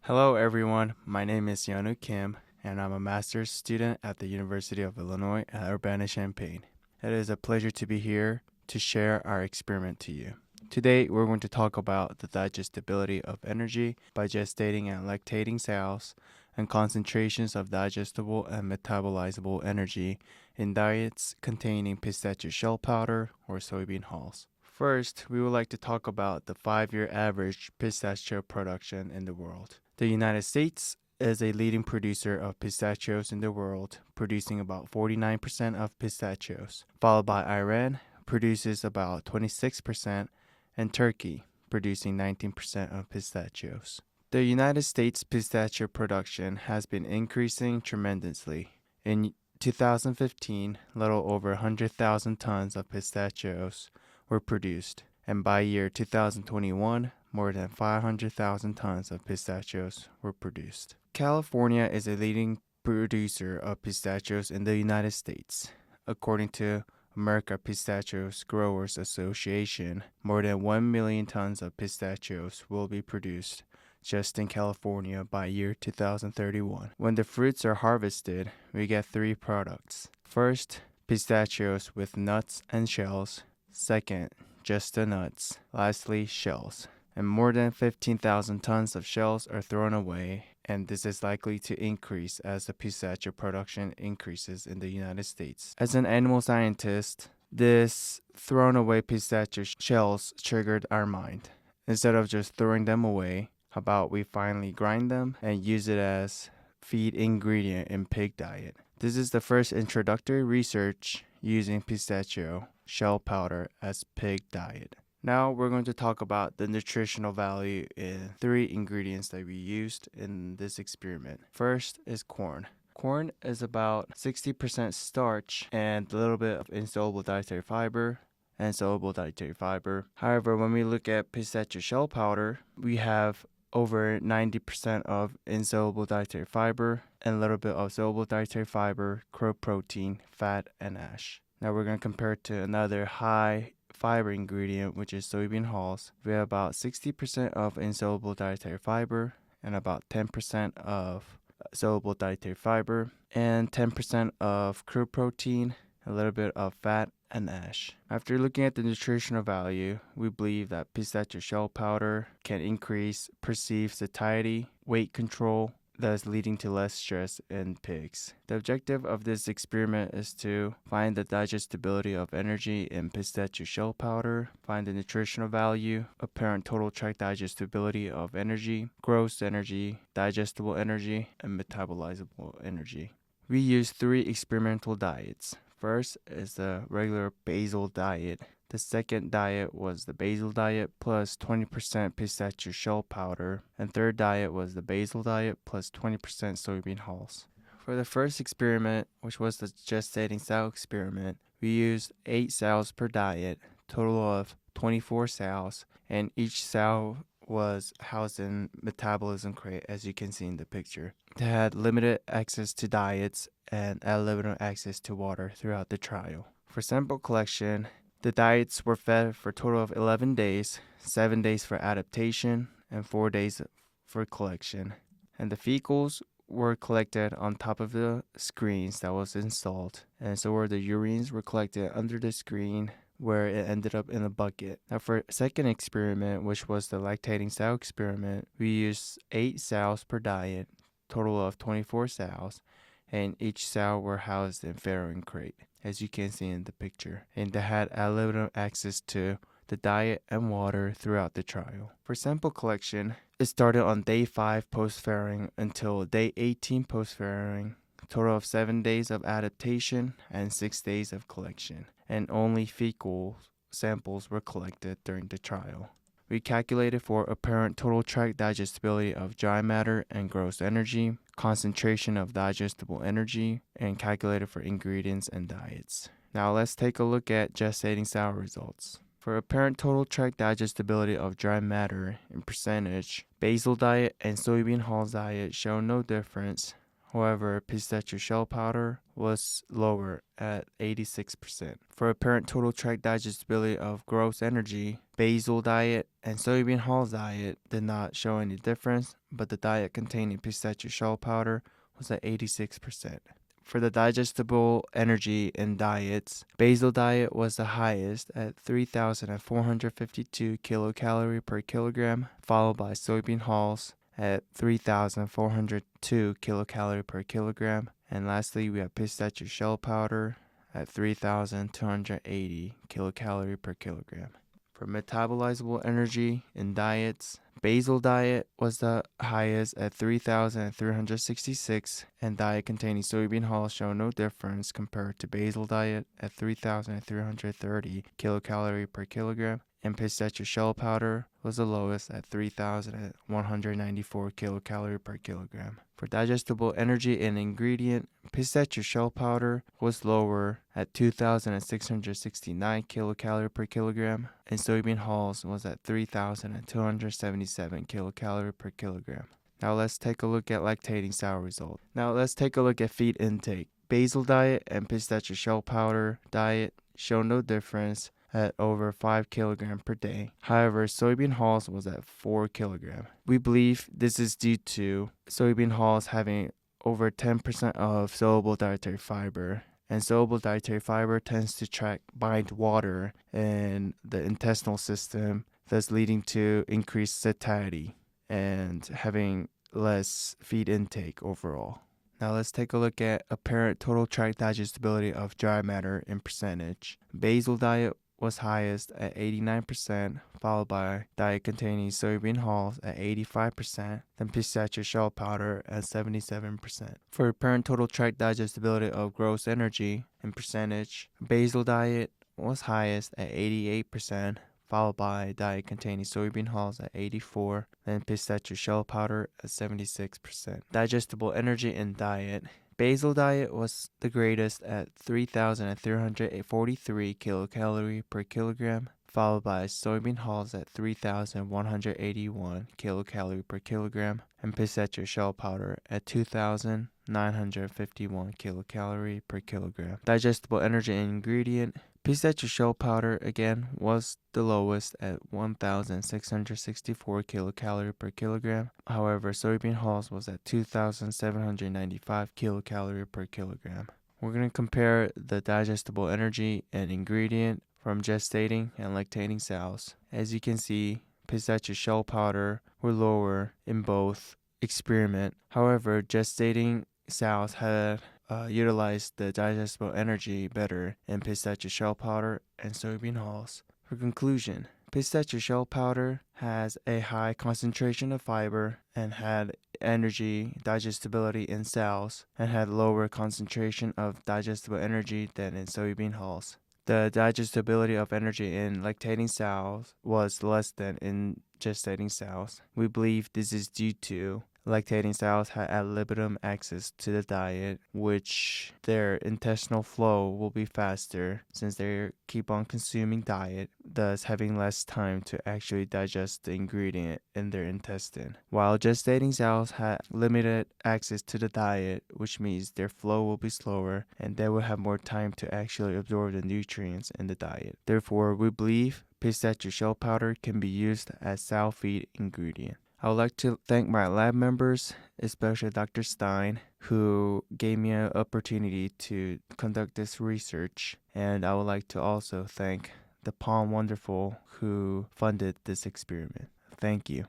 Hello everyone, my name is Yanu Kim, and I'm a master's student at the University of Illinois at Urbana-Champaign. It is a pleasure to be here to share our experiment to you. Today we're going to talk about the digestibility of energy by gestating and lactating cells and concentrations of digestible and metabolizable energy in diets containing pistachio shell powder or soybean hulls. First, we would like to talk about the 5-year average pistachio production in the world. The United States is a leading producer of pistachios in the world, producing about 49% of pistachios, followed by Iran, produces about 26%, and Turkey, producing 19% of pistachios. The United States pistachio production has been increasing tremendously. In 2015, little over 100,000 tons of pistachios were produced, and by year 2021, more than 500,000 tons of pistachios were produced. California is a leading producer of pistachios in the United States. According to American Pistachios Growers Association, more than 1 million tons of pistachios will be produced just in California by year 2031. When the fruits are harvested, we get 3 products. First, pistachios with nuts and shells. Second, just the nuts. Lastly, shells. And more than 15,000 tons of shells are thrown away, and this is likely to increase as the pistachio production increases in the United States. As an animal scientist, this thrown away pistachio shells triggered our mind. Instead of just throwing them away, how about we finally grind them and use it as feed ingredient in pig diet? This is the first introductory research using pistachio shell powder as pig diet. Now we're going to talk about the nutritional value in 3 ingredients that we used in this experiment. First is corn. Corn is about 60% starch and a little bit of insoluble dietary fiber and soluble dietary fiber. However, when we look at pistachio shell powder, we have over 90% of insoluble dietary fiber and a little bit of soluble dietary fiber, crow protein, fat, and ash. Now we're going to compare it to another high fiber ingredient, which is soybean hulls. We have about 60% of insoluble dietary fiber and about 10% of soluble dietary fiber and 10% of crude protein, a little bit of fat, and ash. After looking at the nutritional value, we believe that pistachio shell powder can increase perceived satiety, weight control, thus leading to less stress in pigs. The objective of this experiment is to find the digestibility of energy in pistachio shell powder, find the nutritional value, apparent total tract digestibility of energy, gross energy, digestible energy, and metabolizable energy. We used 3 experimental diets. First is the regular basal diet. The second diet was the basal diet plus 20% pistachio shell powder, and third diet was the basal diet plus 20% soybean hulls. For the first experiment, which was the gestating sow experiment, we used 8 sows per diet, total of 24 sows, and each sow was housed in metabolism crate, as you can see in the picture. They had limited access to diets and limited access to water throughout the trial. For sample collection, the diets were fed for a total of 11 days, 7 days for adaptation, and 4 days for collection. And the fecals were collected on top of the screens that was installed, and so were the urines were collected under the screen where it ended up in a bucket. Now for second experiment, which was the lactating sow experiment, we used 8 sows per diet, total of 24 sows, and each sow were housed in farrowing crate, as you can see in the picture, and they had unlimited access to the diet and water throughout the trial. For sample collection, it started on day 5 post-farrowing until day 18 post-farrowing, total of 7 days of adaptation and 6 days of collection, and only fecal samples were collected during the trial. We calculated for apparent total tract digestibility of dry matter and gross energy, concentration of digestible energy, and calculated for ingredients and diets. Now let's take a look at gestating sow results. For apparent total tract digestibility of dry matter in percentage, basal diet and soybean hulls diet show no difference, However, pistachio shell powder was lower at 86%. For apparent total tract digestibility of gross energy, basil diet and soybean hulls diet did not show any difference, but the diet containing pistachio shell powder was at 86%. For the digestible energy in diets, basil diet was the highest at 3,452 kilocalorie per kilogram, followed by soybean hulls at 3,402 kilocalorie per kilogram. And lastly, we have pistachio shell powder at 3,280 kilocalorie per kilogram. For metabolizable energy in diets, basil diet was the highest at 3,366, and diet containing soybean hulls show no difference compared to basil diet at 3,330 kilocalorie per kilogram, and pistachio shell powder was the lowest at 3,194 kilocalorie per kilogram. For digestible energy and ingredient, pistachio shell powder was lower at 2,669 kilocalorie per kilogram, and soybean hulls was at 3,277 kilocalorie per kilogram. Now let's take a look at lactating sour results. Now let's take a look at feed intake. Basil diet and pistachio shell powder diet show no difference at over 5 kilograms per day. However, soybean hulls was at 4 kilograms. We believe this is due to soybean hulls having over 10% of soluble dietary fiber, and soluble dietary fiber tends to bind water in the intestinal system, thus leading to increased satiety and having less feed intake overall. Now let's take a look at apparent total tract digestibility of dry matter in percentage. Basil diet was highest at 89%, followed by diet containing soybean hulls at 85%, then pistachio shell powder at 77%. For apparent total tract digestibility of gross energy in percentage, basil diet was highest at 88%, followed by diet containing soybean hulls at 84%, then pistachio shell powder at 76%. Digestible energy in diet. Basil diet was the greatest at 3,343 kilocalorie per kilogram, followed by soybean hulls at 3,181 kilocalorie per kilogram, and pistachio shell powder at 2,951 kilocalorie per kilogram. Digestible energy ingredient. Pistachio shell powder again was the lowest at 1,664 kilocalorie per kilogram. However, soybean hulls was at 2,795 kilocalorie per kilogram. We're going to compare the digestible energy and ingredient from gestating and lactating sows. As you can see, pistachio shell powder were lower in both experiment. However, gestating sows had utilized the digestible energy better in pistachio shell powder and soybean hulls. For conclusion, pistachio shell powder has a high concentration of fiber and had energy digestibility in sows and had lower concentration of digestible energy than in soybean hulls. The digestibility of energy in lactating sows was less than in gestating sows. We believe this is due to lactating sows had ad libitum access to the diet, which their intestinal flow will be faster since they keep on consuming diet, thus having less time to actually digest the ingredient in their intestine. While gestating sows had limited access to the diet, which means their flow will be slower and they will have more time to actually absorb the nutrients in the diet. Therefore, we believe pistachio shell powder can be used as sow feed ingredient. I would like to thank my lab members, especially Dr. Stein, who gave me an opportunity to conduct this research. And I would like to also thank the Palm Wonderful who funded this experiment. Thank you.